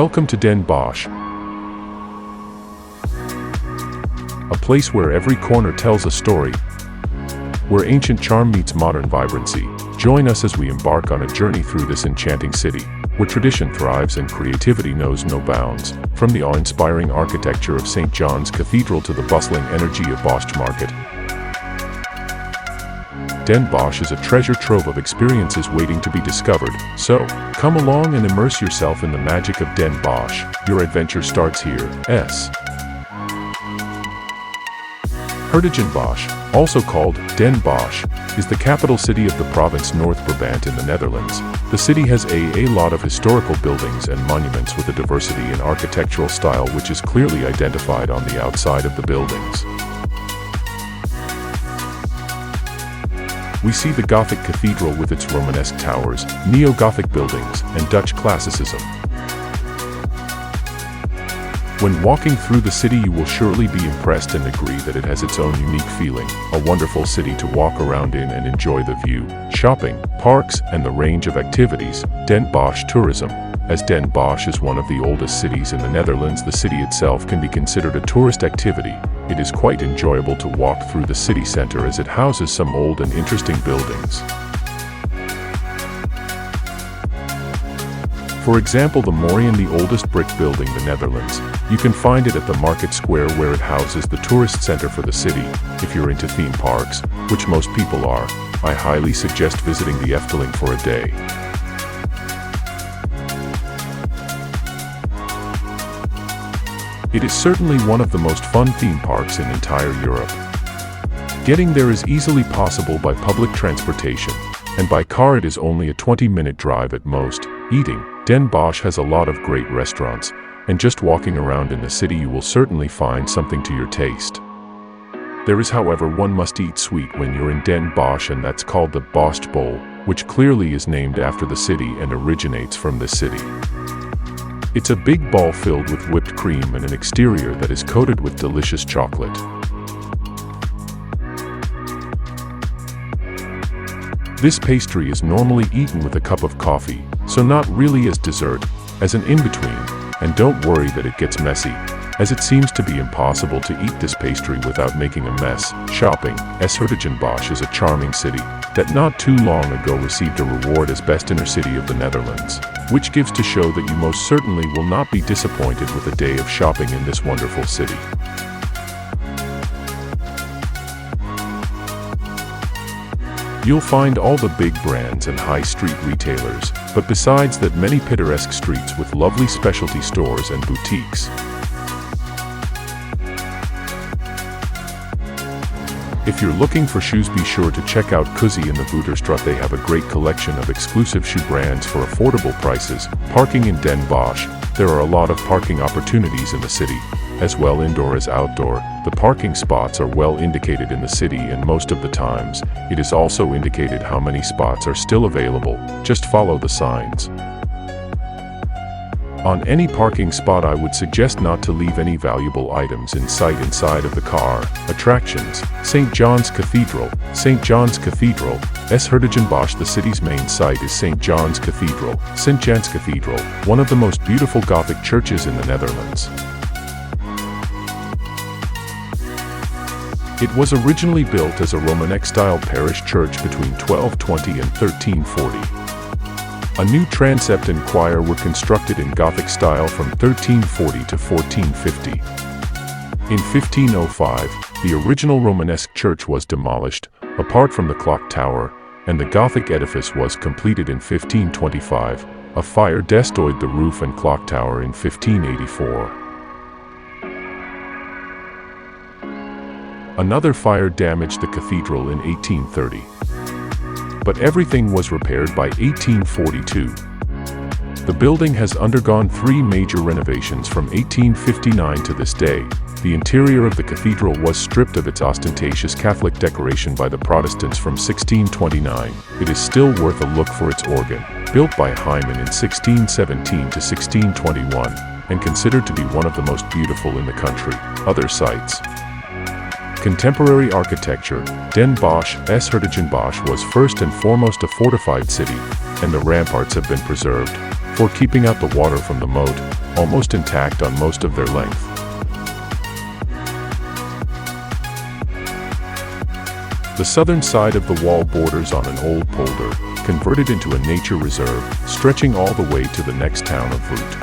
Welcome to Den Bosch, a place where every corner tells a story, where ancient charm meets modern vibrancy. Join us as we embark on a journey through this enchanting city, where tradition thrives and creativity knows no bounds. From the awe-inspiring architecture of St. John's Cathedral to the bustling energy of Bosch Market, Den Bosch is a treasure trove of experiences waiting to be discovered. So, come along and immerse yourself in the magic of Den Bosch. Your adventure starts here. Hieronymus Bosch, also called Den Bosch, is the capital city of the province Noordbrabants in the Netherlands. The city has a lot of historical buildings and monuments with a diversity in architectural style which is clearly identified on the outside of the buildings. We see the Gothic Cathedral with its Romanesque towers, neo-Gothic buildings, and Dutch classicism. When walking through the city you will surely be impressed and agree that it has its own unique feeling, a wonderful city to walk around in and enjoy the view, shopping, parks, and the range of activities. Den Bosch tourism. As Den Bosch is one of the oldest cities in the Netherlands, the city itself can be considered a tourist activity. It is quite enjoyable to walk through the city center as it houses some old and interesting buildings. For example, the Morian, the oldest brick building in the Netherlands. You can find it at the Market Square where it houses the tourist center for the city. If you're into theme parks, which most people are, I highly suggest visiting the Efteling for a day. It is certainly one of the most fun theme parks in entire Europe. Getting there is easily possible by public transportation, and by car it is only a 20-minute drive at most. Eating. Den Bosch has a lot of great restaurants, and just walking around in the city you will certainly find something to your taste. There is, however, one must-eat sweet when you're in Den Bosch, and that's called the Bosch bowl, which clearly is named after the city and originates from this city. It's a big ball filled with whipped cream and an exterior that is coated with delicious chocolate. This pastry is normally eaten with a cup of coffee, so not really as dessert, as an in-between, and don't worry that it gets messy, as it seems to be impossible to eat this pastry without making a mess. Shopping. Hieronymus Bosch is a charming city that not too long ago received a reward as Best Inner City of the Netherlands, which gives to show that you most certainly will not be disappointed with a day of shopping in this wonderful city. You'll find all the big brands and high street retailers, but besides that, many picturesque streets with lovely specialty stores and boutiques. If you're looking for shoes, be sure to check out Cozy in the Voederstraat. They have a great collection of exclusive shoe brands for affordable prices. Parking in Den Bosch. There are a lot of parking opportunities in the city, as well indoor as outdoor. The parking spots are well indicated in the city, and most of the times, it is also indicated how many spots are still available. Just follow the signs. On any parking spot I would suggest not to leave any valuable items in sight inside of the car. Attractions. St. John's Cathedral. St. John's Cathedral. Hieronymus Bosch. The city's main site is St. John's Cathedral. St. John's Cathedral, one of the most beautiful Gothic churches in the Netherlands. It was originally built as a Romanesque-style parish church between 1220 and 1340. A new transept and choir were constructed in Gothic style from 1340 to 1450. In 1505, the original Romanesque church was demolished, apart from the clock tower, and the Gothic edifice was completed in 1525. A fire destroyed the roof and clock tower in 1584. Another fire damaged the cathedral in 1830. But everything was repaired by 1842. The building has undergone 3 major renovations from 1859 to this day. The interior of the cathedral was stripped of its ostentatious Catholic decoration by the Protestants from 1629. It is still worth a look for its organ, built by Hyman in 1617 to 1621, and considered to be one of the most beautiful in the country. Other sites. Contemporary architecture. Den Bosch. Hieronymus Bosch was first and foremost a fortified city, and the ramparts have been preserved for keeping out the water from the moat. almost intact on most of their length. The southern side of the wall borders on an old polder, converted into a nature reserve, stretching all the way to the next town of Voet.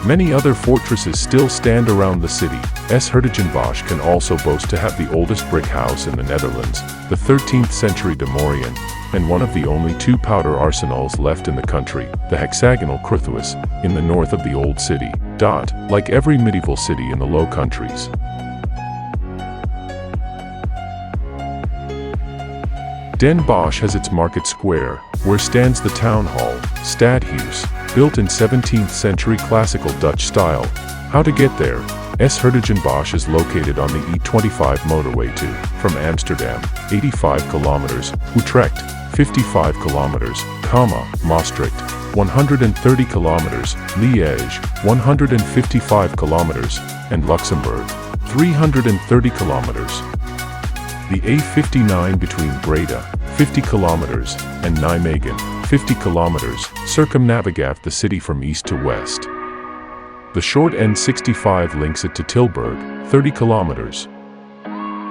Many other fortresses still stand around the city. Hertogenbosch can also boast to have the oldest brick house in the Netherlands, the 13th century De Mourian, and one of the only two powder arsenals left in the country, the hexagonal Kruithuis, in the north of the old city. Like every medieval city in the Low Countries. Den Bosch has its market square, where stands the town hall, Stadhuis, built in 17th century classical Dutch style. How to get there? Hertogenbosch is located on the E25 motorway to, from Amsterdam, 85 kilometers, Utrecht, 55 kilometers, Maastricht, 130 kilometers, Liège, 155 kilometers, and Luxembourg, 330 kilometers. The A59 between Breda, 50 kilometers, and Nijmegen, 50 kilometers, circumnavigate the city from east to west. The short N65 links it to Tilburg, 30 kilometers.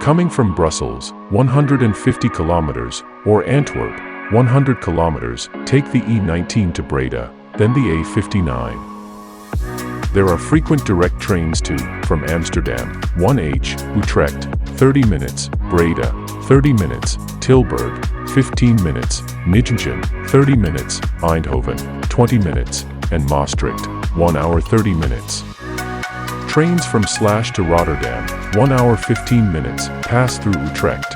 Coming from Brussels, 150 kilometers, or Antwerp, 100 kilometers, take the E19 to Breda, then the A59. There are frequent direct trains to, from Amsterdam, 1H, Utrecht, 30 minutes, Breda, 30 minutes, Tilburg, 15 minutes, Nijmegen, 30 minutes, Eindhoven, 20 minutes, and Maastricht, 1 hour 30 minutes. Trains from Slash to Rotterdam, 1 hour 15 minutes, pass through Utrecht.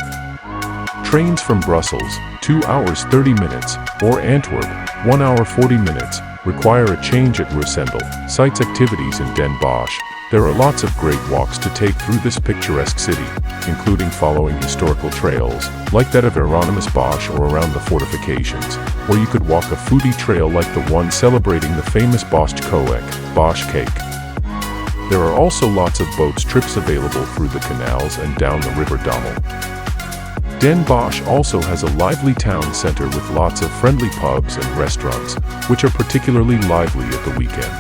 Trains from Brussels, 2 hours 30 minutes, or Antwerp, 1 hour 40 minutes, require a change at Roosendal. Sites activities in Den Bosch. There are lots of great walks to take through this picturesque city, including following historical trails, like that of Hieronymus Bosch or around the fortifications, or you could walk a foodie trail like the one celebrating the famous Bosch cake. There are also lots of boats trips available through the canals and down the River Dommel. Den Bosch also has a lively town center with lots of friendly pubs and restaurants, which are particularly lively at the weekend.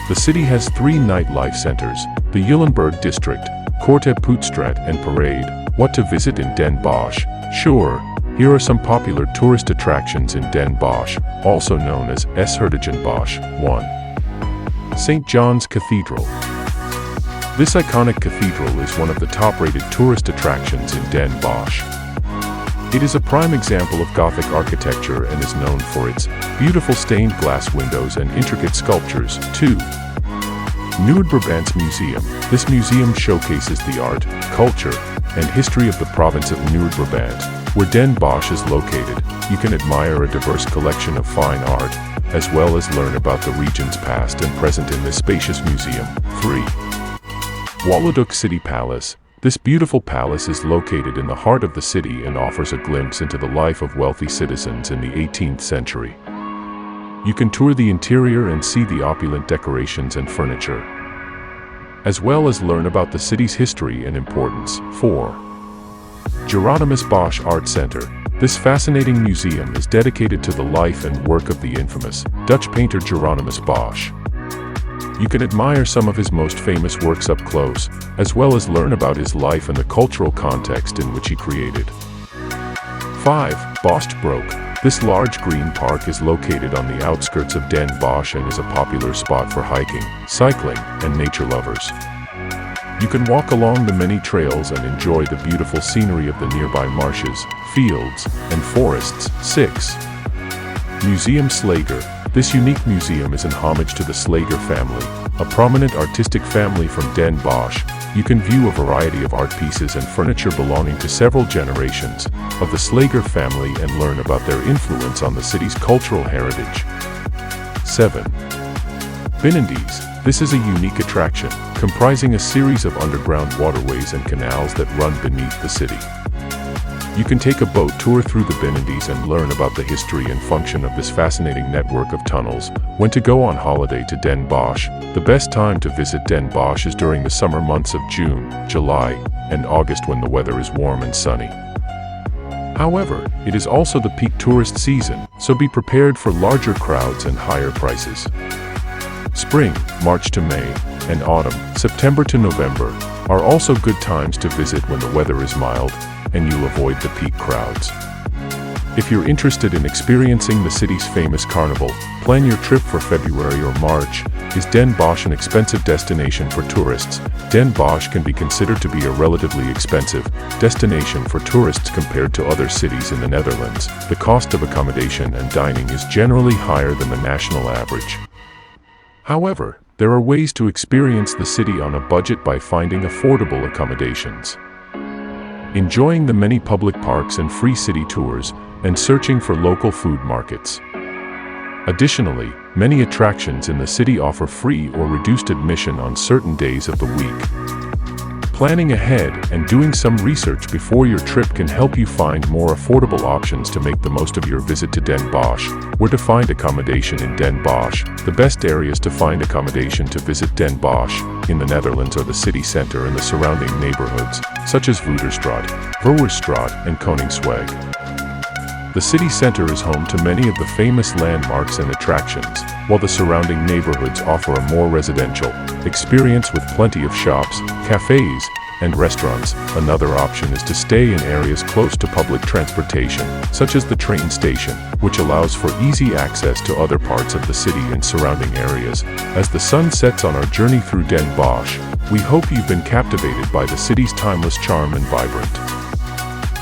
The city has 3 nightlife centers, the Eulenburg district, Korte Poetstraat and Parade. What to visit in Den Bosch? Sure, here are some popular tourist attractions in Den Bosch, also known as Hertogenbosch. 1. St. John's Cathedral. This iconic cathedral is one of the top-rated tourist attractions in Den Bosch. It is a prime example of Gothic architecture and is known for its beautiful stained glass windows and intricate sculptures. 2. Noordbrabants Museum. This museum showcases the art, culture, and history of the province of Noordbrabant, where Den Bosch is located. You can admire a diverse collection of fine art, as well as learn about the region's past and present in this spacious museum. 3. Waalwijk City Palace. This beautiful palace is located in the heart of the city and offers a glimpse into the life of wealthy citizens in the 18th century. You can tour the interior and see the opulent decorations and furniture, as well as learn about the city's history and importance. 4. Hieronymus Bosch Art Center. This fascinating museum is dedicated to the life and work of the infamous Dutch painter Hieronymus Bosch. You can admire some of his most famous works up close, as well as learn about his life and the cultural context in which he created. 5. Bostbroek. This large green park is located on the outskirts of Den Bosch and is a popular spot for hiking, cycling, and nature lovers. You can walk along the many trails and enjoy the beautiful scenery of the nearby marshes, fields, and forests. 6. Museum Slager. This unique museum is in homage to the Slager family, a prominent artistic family from Den Bosch. You can view a variety of art pieces and furniture belonging to several generations of the Slager family and learn about their influence on the city's cultural heritage. 7. Binnendienst. This is a unique attraction, comprising a series of underground waterways and canals that run beneath the city. You can take a boat tour through the Binnendienst and learn about the history and function of this fascinating network of tunnels. When to go on holiday to Den Bosch. The best time to visit Den Bosch is during the summer months of June, July, and August when the weather is warm and sunny. However, it is also the peak tourist season, so be prepared for larger crowds and higher prices. Spring, March to May, and autumn, September to November, are also good times to visit when the weather is mild and you'll avoid the peak crowds. If you're interested in experiencing the city's famous carnival, plan your trip for February or March. Is Den Bosch an expensive destination for tourists? Den Bosch can be considered to be a relatively expensive destination for tourists compared to other cities in the Netherlands. The cost of accommodation and dining is generally higher than the national average. However, there are ways to experience the city on a budget by finding affordable accommodations, enjoying the many public parks and free city tours, and searching for local food markets. Additionally, many attractions in the city offer free or reduced admission on certain days of the week. Planning ahead and doing some research before your trip can help you find more affordable options to make the most of your visit to Den Bosch. Where to find accommodation in Den Bosch? The best areas to find accommodation to visit Den Bosch in the Netherlands are the city center and the surrounding neighborhoods, such as Voederstraat, Verwerstraat, and Koningsweg. The city center is home to many of the famous landmarks and attractions, while the surrounding neighborhoods offer a more residential experience with plenty of shops, cafes, and restaurants. Another option is to stay in areas close to public transportation, such as the train station, which allows for easy access to other parts of the city and surrounding areas. As the sun sets on our journey through Den Bosch, we hope you've been captivated by the city's timeless charm and vibrant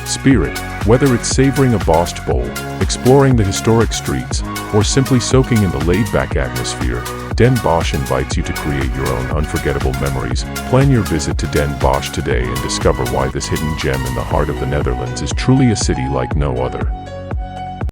spirit. Whether it's savoring a borscht bowl, exploring the historic streets, or simply soaking in the laid-back atmosphere, Den Bosch invites you to create your own unforgettable memories. Plan your visit to Den Bosch today and discover why this hidden gem in the heart of the Netherlands is truly a city like no other.